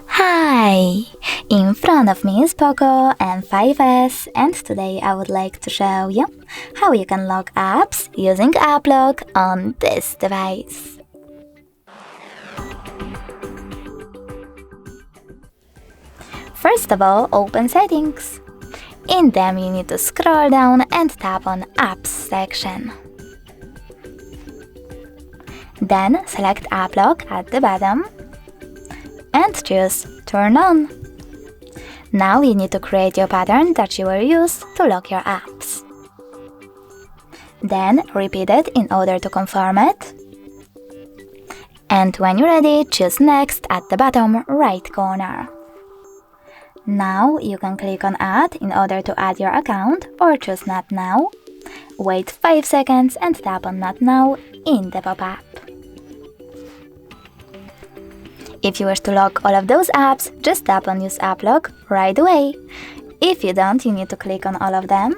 Hi! In front of me is POCO M5S, and today I would like to show you how you can lock apps using App Lock on this device. First of all, open Settings. In them you need to scroll down and tap on Apps section. Then select App Lock at the bottom and choose Turn On. Now you need to create your pattern that you will use to lock your apps. Then repeat it in order to confirm it. And when you're ready, choose Next at the bottom right corner. Now you can click on Add in order to add your account, or choose Not Now. Wait 5 seconds and tap on Not Now in the pop-up. If you wish to lock all of those apps, just tap on Use App Lock right away. If you don't, you need to click on all of them.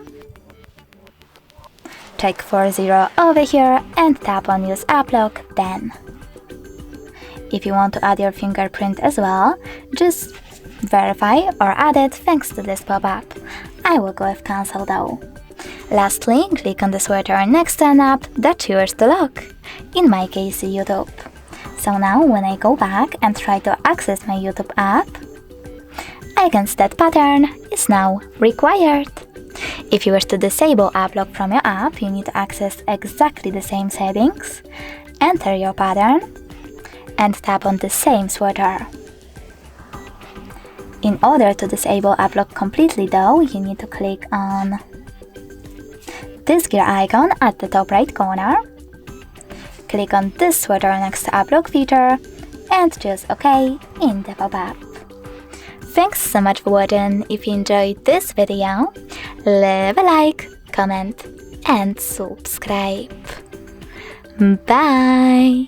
Check for 0 over here and tap on Use App Lock then. If you want to add your fingerprint as well, just verify or add it thanks to this pop-up. I will go with Cancel though. Lastly, click on the sweater next to an app that you wish to lock. In my case, YouTube. So now when I go back and try to access my YouTube app, I can see that pattern is now required. If you wish to disable App Lock from your app, you need to access exactly the same settings, enter your pattern, and tap on the same sweater. In order to disable App Lock completely though, you need to click on this gear icon at the top right corner, click on this sweater next to App Lock feature, and choose OK in the pop-up. Thanks so much for watching. If you enjoyed this video, leave a like, comment, and subscribe. Bye!